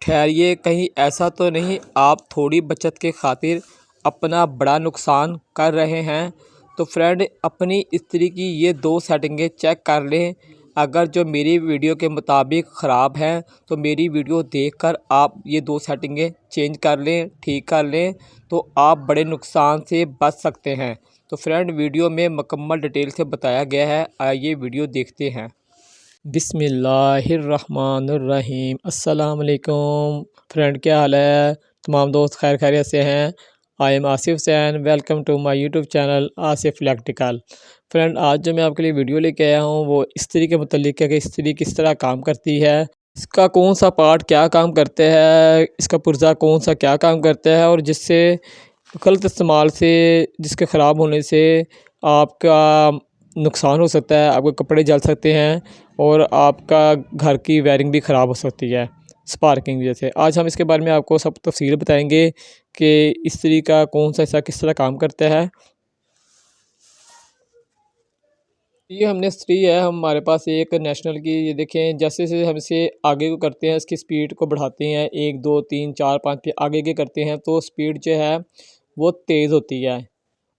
ठहरिए, कहीं ऐसा तो नहीं आप थोड़ी बचत के खातिर अपना बड़ा नुकसान कर रहे हैं। तो फ्रेंड, अपनी इस्त्री की ये दो सेटिंगें चेक कर लें। अगर जो मेरी वीडियो के मुताबिक ख़राब है तो मेरी वीडियो देखकर आप ये दो सेटिंगें चेंज कर लें, ठीक कर लें, तो आप बड़े नुकसान से बच सकते हैं। तो फ्रेंड, वीडियो में मुकम्मल डिटेल से बताया गया है, आइए वीडियो देखते हैं। बिस्मिल्लाहिर्रहमानिर्रहीम। अस्सलाम वालेकुम फ्रेंड, क्या हाल है? तमाम दोस्त खैर खैरियत से हैं? I am Asif Sain, welcome to my YouTube channel Asif electrical. Friend, आज जो मैं आपके लिए वीडियो लेके आया हूँ वो इस्त्री के मुतल्लिक है कि इस्त्री किस तरह काम करती है, इसका कौन सा पार्ट क्या काम करते हैं, इसका पुर्जा कौन सा क्या काम करता है, और जिससे गलत इस्तेमाल से, जिसके ख़राब होने से आपका नुकसान हो सकता है, आपके कपड़े जल सकते हैं और आपका घर की वायरिंग भी ख़राब हो सकती है स्पार्किंग की वजह से। आज हम इसके बारे में आपको सब तफसील बताएंगे कि इस्त्री का कौन सा हिस्सा किस तरह काम करता है। ये हमने इस्त्री है हमारे पास एक नेशनल की, ये देखें, जैसे जैसे हम इसे आगे को करते हैं, इसकी स्पीड को बढ़ाते हैं, 1 2 3 4 5 पे आगे के करते हैं तो स्पीड जो है वो तेज़ होती है।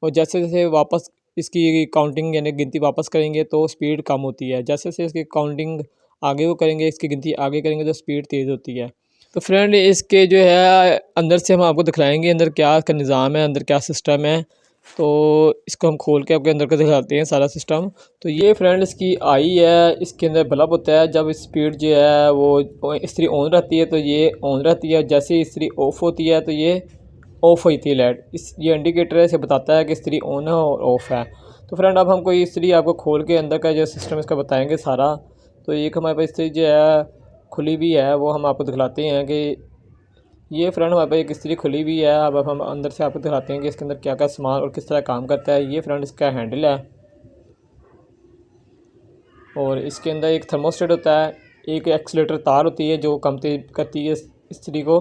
और जैसे जैसे वापस इसकी काउंटिंग यानी गिनती वापस करेंगे तो स्पीड कम होती है। जैसे जैसे इसकी काउंटिंग आगे वो करेंगे, इसकी गिनती आगे करेंगे तो स्पीड तेज़ होती है। तो फ्रेंड, इसके जो है अंदर से हम आपको दिखलाएंगे अंदर क्या का निज़ाम है, अंदर क्या सिस्टम है। तो इसको हम खोल के आपके अंदर का दिखाते हैं सारा सिस्टम। तो ये फ्रेंड इसकी आई है, इसके अंदर बल्ब होता है। जब स्पीड जो है वो इस्त्री ऑन रहती है तो ये ऑन रहती है, जैसे ही इस्त्री ऑफ होती है तो ये ऑफ़ हुई थी लाइट। इस ये इंडिकेटर है, इसे बताता है कि इस्त्री ऑन है और ऑफ़ है। तो फ्रेंड, अब हम कोई इस्त्री आपको खोल के अंदर का जो सिस्टम इसका बताएंगे सारा। तो एक हमारे पास इस्त्री जो है खुली हुई है वो हम आपको दिखलाते हैं कि ये फ्रेंड हमारे पास एक इस्त्री खुली हुई है। अब हम अंदर से आपको दिखाते हैं कि इसके अंदर क्या क्या सामान और किस तरह काम करता है। ये फ्रेंड इसका हैंडल है और इसके अंदर एक थर्मोस्टेट होता है, एक एक्सीलेटर तार होती है जो कम तेज करती है इस्त्री को,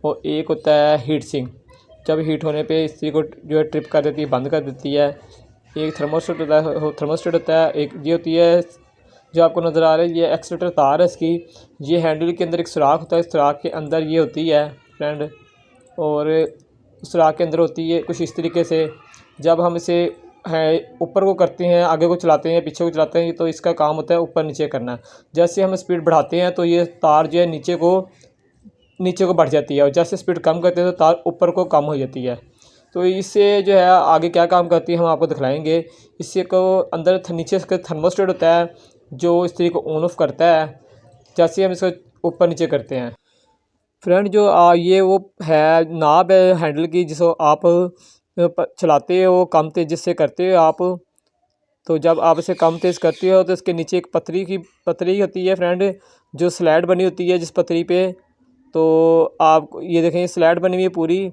और एक होता है हीट सिंक, जब हीट होने पे इस्त्री को जो है ट्रिप कर देती है, बंद कर देती है। एक थर्मोस्टेट होता है, एक ये होती है जो आपको नज़र आ रहा है, ये एक्सीलेटर तार है इसकी। ये हैंडल के अंदर एक सुराख होता है, इस सुराख के अंदर ये होती है फ्रेंड, और सुराख के अंदर होती है कुछ इस तरीके से। जब हम इसे है ऊपर को करते हैं, आगे को चलाते हैं, पीछे को चलाते हैं, तो इसका काम होता है ऊपर नीचे करना। जैसे हम स्पीड बढ़ाते हैं तो ये तार जो है नीचे को बढ़ जाती है, और जैसे स्पीड कम करते हैं तो तार ऊपर को कम हो जाती है। तो इससे जो है आगे क्या काम करती है हम आपको दिखलाएंगे। इससे को अंदर नीचे इसका थर्मोस्टेट होता है जो इस्त्री को ऑन ऑफ करता है जैसे हम इसको ऊपर नीचे करते हैं। फ्रेंड, जो ये वो है नाब है हैंडल की, जिसको आप चलाते हो कम तेज़ जिससे करते हो आप। तो जब आप इसे कम तेज़ करते हो तो इसके नीचे एक पतरी होती है फ्रेंड, जो स्लैड बनी होती है जिस पतरी पे। तो आप ये देखें, ये स्लैड बनी हुई है पूरी।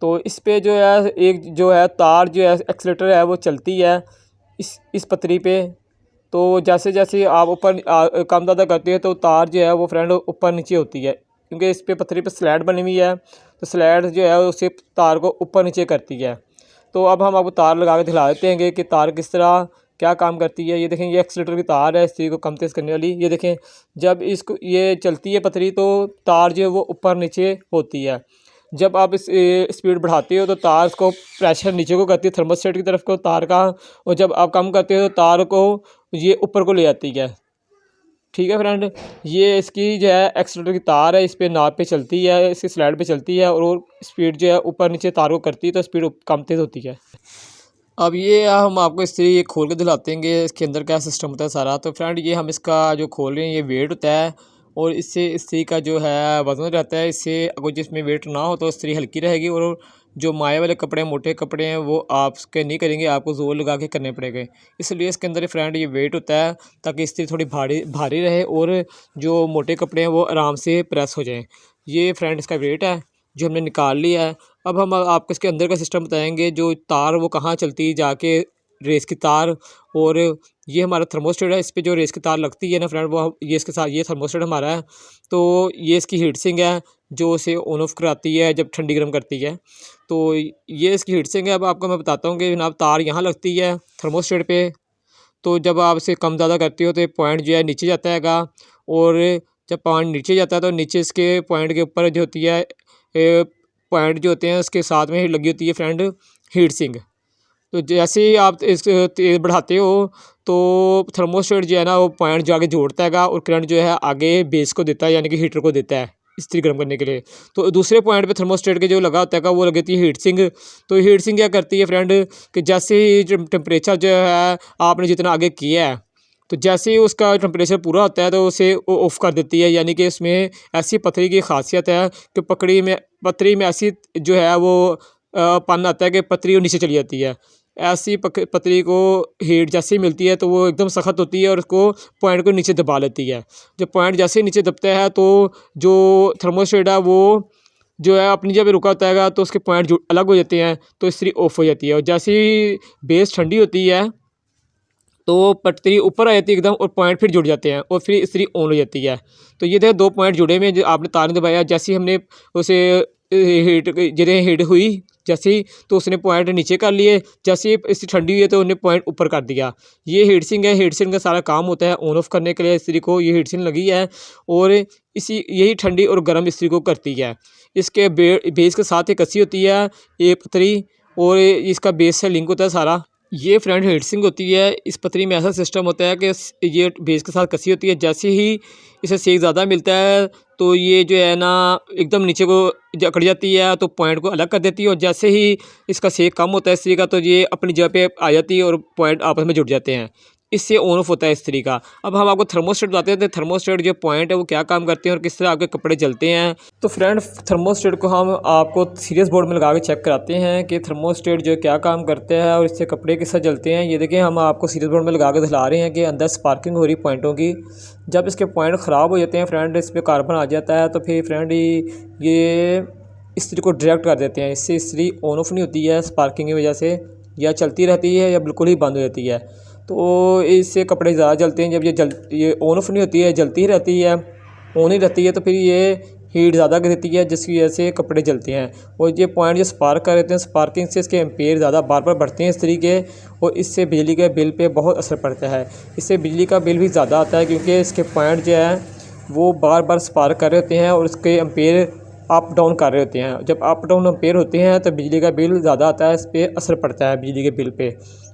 तो इस पे जो है एक जो है तार जो है एक्सीलेटर है वो चलती है इस पतरी पे। तो जैसे जैसे आप ऊपर कम ज़्यादा करते हैं तो तार जो है वो फ्रेंड ऊपर नीचे होती है, क्योंकि इस पे पतरी पे स्लैड बनी हुई है। तो स्लैड जो है उसे तार को ऊपर नीचे करती है। तो अब हम आपको तार लगा के दिखला देते हैं कि तार किस तरह क्या काम करती है। ये देखें, ये एक्सीलेटर की तार है इस चीज़ को कम तेज़ करने वाली। ये देखें, जब इसको ये चलती है पतरी तो तार जो है वो ऊपर नीचे होती है। जब आप इस स्पीड बढ़ाते हो तो तार को प्रेशर नीचे को करती है, थर्मोस्टेट की तरफ को तार का, और जब आप कम करते हो तो तार को ये ऊपर को ले जाती है। ठीक है फ्रेंड, ये इसकी जो है एक्सीलेटर की तार है, इस पर नाप पे चलती है, इसकी स्लाइड पे चलती है, और स्पीड जो है ऊपर नीचे तार को करती है तो स्पीड कम तेज़ होती है। अब ये हम आपको इस्त्री ये खोल के दिलाते हैं इसके अंदर क्या सिस्टम होता है सारा। तो फ्रेंड, ये हम इसका जो खोल रहे हैं ये वेट होता है, और इससे इस्त्री का जो है वज़न रहता है। इससे अगर जिसमें वेट ना हो तो इस्त्री हल्की रहेगी, और जो माए वाले कपड़े मोटे कपड़े हैं वो आप उसके नहीं करेंगे, आपको ज़ोर लगा के करने पड़ेंगे। इसलिए इसके अंदर फ्रेंड ये वेट होता है ताकि इस्त्री थोड़ी भारी रहे और जो मोटे कपड़े हैं वो आराम से प्रेस हो जाएँ। ये फ्रेंड इसका वेट है जो हमने निकाल लिया है। अब हम आपको इसके अंदर का सिस्टम बताएंगे, जो तार वो कहाँ चलती है जाके, रेस की तार। और ये हमारा थर्मोस्टेट है, इस पे जो रेस की तार लगती है ना फ्रेंड, वो ये इसके साथ ये थर्मोस्टेट हमारा है। तो ये इसकी हीट सिंक है जो इसे ऑन ऑफ कराती है जब ठंडी गर्म करती है। तो ये इसकी हीट सिंक है। अब आपको मैं बताता हूँ कि जनाब तार यहाँ लगती है थर्मोस्टेट पे। तो जब आप इसे कम ज़्यादा करते हो तो ये पॉइंट जो है नीचे जाता हैगा, और जब पॉइंट नीचे जाता है तो नीचे इसके पॉइंट के ऊपर जो होती है पॉइंट जो होते हैं उसके साथ में लगी होती है फ्रेंड हीट सिंक। तो जैसे ही आप इस तेज़ बढ़ाते हो तो थर्मोस्टेट जो है ना वो पॉइंट जो आगे जोड़ता है और करंट जो है आगे बेस को देता है, यानी कि हीटर को देता है इस्त्री गर्म करने के लिए। तो दूसरे पॉइंट पे थर्मोस्टेट के जो लगा होता है वो लगती है हीट सिंक। तो हीट सिंक क्या करती है फ्रेंड कि जैसे ही टेम्परेचर जो है आपने जितना आगे किया है तो जैसे ही उसका टेम्परेचर पूरा होता है तो उसे ऑफ़ कर देती है। यानी कि इसमें ऐसी पथरी की खासियत है कि पथरी में ऐसी जो है वो पन आता है कि पथरी नीचे चली जाती है। ऐसी पतरी को हीट जैसे ही मिलती है तो वो एकदम सख्त होती है और उसको पॉइंट को नीचे दबा लेती है। जब पॉइंट जैसे ही नीचे दबता है तो जो थर्मोस्टेट है वो जो है अपनी जगह रुका होता है तो उसके पॉइंट जो अलग हो जाते हैं तो इस्त्री ऑफ हो जाती है। और जैसे ही बेस ठंडी होती है तो पटरी ऊपर आ जाती है एकदम और पॉइंट फिर जुड़ जाते हैं और फिर इस्त्री ऑन हो जाती है। तो ये देखो 2 पॉइंट जुड़े हुए हैं जो आपने तार नहीं दबाया, जैसे ही हमने उसे हीट हुई जैसे ही तो उसने पॉइंट नीचे कर लिए, जैसे ही इस्त्री ठंडी हुई है तो उन्हें पॉइंट ऊपर कर दिया। ये हीट सिंक है, हीट सिंक का सारा काम होता है ऑन ऑफ करने के लिए इस्त्री को ये हीट सिंक लगी है और यही ठंडी और गर्म इस्त्री को करती है। इसके बेस के साथ एक कसी होती है एक पतरी और इसका बेस से लिंक होता है सारा। ये फ्रेंड हीट सिंक होती है। इस पतरी में ऐसा सिस्टम होता है कि ये बेस के साथ कसी होती है, जैसे ही इसे सेक ज़्यादा मिलता है तो ये जो है ना एकदम नीचे को जकड़ जाती है तो पॉइंट को अलग कर देती है और जैसे ही इसका सेक कम होता है इस्त्री का तो ये अपनी जगह पे आ जाती है और पॉइंट आपस में जुड़ जाते हैं। इससे ऑन ऑफ होता है इस्त्री का। अब हम आपको थर्मोस्टेट बताते हैं तो थर्मोस्टेट जो पॉइंट है वो क्या काम करते हैं और किस तरह आपके कपड़े जलते हैं। तो फ्रेंड थर्मोस्टेट को हम आपको सीरियस बोर्ड में लगा के चेक कराते हैं कि थर्मोस्टेट जो क्या काम करते हैं और इससे कपड़े किस तरह जलते हैं। ये देखिए हम आपको सीरियस बोर्ड में लगा के दिखा रहे हैं कि अंदर स्पार्किंग हो रही पॉइंटों की। जब इसके पॉइंट ख़राब हो जाते हैं फ्रेंड, इस पर कार्बन आ जाता है तो फिर फ्रेंड ये इस्त्री को डायरेक्ट कर देते हैं। इससे इस्त्री ऑन ऑफ नहीं होती है स्पार्किंग की वजह से, या चलती रहती है या बिल्कुल ही बंद हो जाती है। तो इससे कपड़े ज़्यादा जलते हैं। जब ये ऑन ऑफ नहीं होती है, जलती ही रहती है, ऑन ही रहती है तो फिर ये हीट ज़्यादा देती है जिसकी वजह से कपड़े जलते हैं। और ये पॉइंट जो स्पार्क कर देते हैं, स्पार्किंग से इसके एम्पेयर ज़्यादा बार बार बढ़ते हैं इस तरीके और इससे बिजली के बिल पे बहुत असर पड़ता है। इससे बिजली का बिल भी ज़्यादा आता है क्योंकि इसके पॉइंट जो है वो बार बार स्पार्क कर रहे होते हैं और उसके एम्पेयर अप डाउन कर रहे होते हैं। जब अप डाउन एम्पेयर होते हैं तो बिजली का बिल ज़्यादा आता है, इस पर असर पड़ता है बिजली के बिल पे।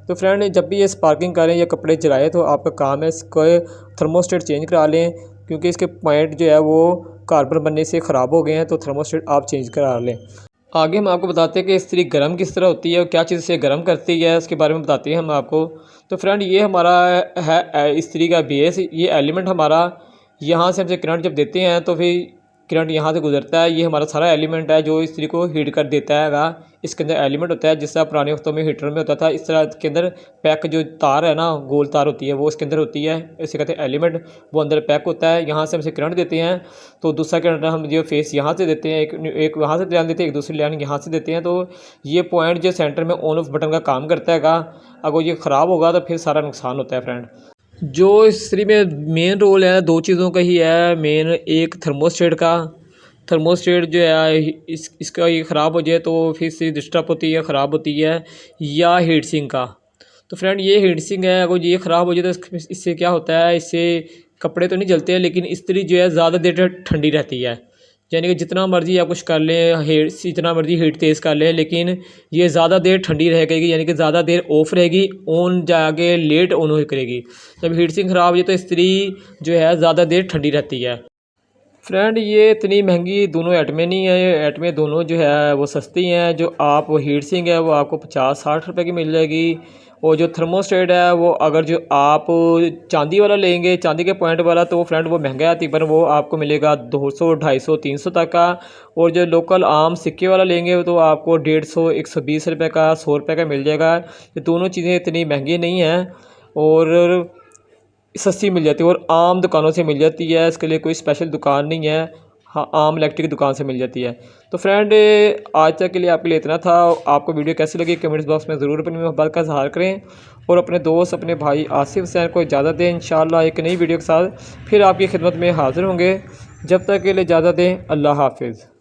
तो फ्रेंड जब भी ये स्पार्किंग करें या कपड़े जलाएं तो आपका काम है इसको थर्मोस्टेट चेंज करा लें, क्योंकि इसके पॉइंट जो है वो कार्बन बनने से ख़राब हो गए हैं। तो थर्मोस्टेट आप चेंज करा लें। आगे हम आपको बताते हैं कि इस्त्री गर्म किस तरह होती है और क्या चीज़ से गर्म करती है, उसके बारे में बताते हैं हम आपको। तो फ्रेंड ये हमारा है इस्त्री का बेस, ये एलिमेंट हमारा यहाँ से हमसे करंट जब देते हैं तो फिर करंट यहाँ से गुजरता है। ये हमारा सारा एलिमेंट है जो इस्त्री को हीट कर देता है। इसके अंदर एलिमेंट होता है जिस तरह पुराने वक्तों में हीटर में होता था, इस तरह इसके अंदर पैक जो तार है ना, गोल तार होती है वो इसके अंदर होती है, इसे कहते हैं एलिमेंट। वो अंदर पैक होता है, यहाँ से हमसे करंट देते हैं तो दूसरा करंट हम जो फेस यहाँ से देते हैं, एक वहाँ से लाइन देते हैं, एक दूसरी लाइन यहाँ से देते हैं। तो ये पॉइंट जो सेंटर में ऑन ऑफ बटन का काम करता है। अगर ये ख़राब होगा तो फिर सारा नुकसान होता है फ्रेंड। जो इस्त्री में मेन रोल है 2 चीज़ों का ही है मेन, एक थर्मोस्टेट का। थर्मोस्टेट जो है इसका ये ख़राब हो जाए तो फिर से डिस्टर्ब होती है, ख़राब होती है, या हीट सिंक का। तो फ्रेंड ये हीट सिंक है, अगर ये ख़राब हो जाए तो इससे क्या होता है, इससे कपड़े तो नहीं जलते हैं लेकिन इस्त्री जो है ज़्यादा देर ठंडी रहती है। यानी कि जितना मर्ज़ी आप कुछ कर लें, जितना मर्ज़ी हीट तेज़ कर लें, लेकिन ये ज़्यादा देर ठंडी रहेगी, यानी कि ज़्यादा देर ऑफ रहेगी, ऑन जाके लेट ऑन हो करेगी। जब हीट सिंक ख़राब हो जाए तो इस्त्री जो है ज़्यादा देर ठंडी रहती है। फ्रेंड ये इतनी महंगी दोनों एटमें नहीं है, एटमें दोनों जो है वो सस्ती हैं। जो आप हीट सिंक है वो आपको 50-60 रुपए की मिल जाएगी, और जो थर्मोस्टेट है वो अगर जो आप चांदी वाला लेंगे, चांदी के पॉइंट वाला, तो फ्रेंड वो महंगा है, पर वो आपको मिलेगा 200, 250, 300 तक का। और जो लोकल आम सिक्के वाला लेंगे तो आपको 150, 120 रुपये का, 100 रुपये का मिल जाएगा। ये दोनों चीज़ें इतनी महंगी नहीं हैं और सस्ती मिल जाती है और आम दुकानों से मिल जाती है। इसके लिए कोई स्पेशल दुकान नहीं है, हाँ आम इलेक्ट्रिक दुकान से मिल जाती है। तो फ्रेंड आज तक के लिए आपके लिए इतना था। आपको वीडियो कैसी लगी कमेंट्स बॉक्स में ज़रूर अपनी बात का इज़हार करें और अपने दोस्त अपने भाई आसिफ हुसैन को इजाज़त दें। इंशाअल्लाह एक नई वीडियो के साथ फिर आपकी खिदमत में हाज़िर होंगे। जब तक के लिए इजाज़त दें, अल्लाह हाफिज़।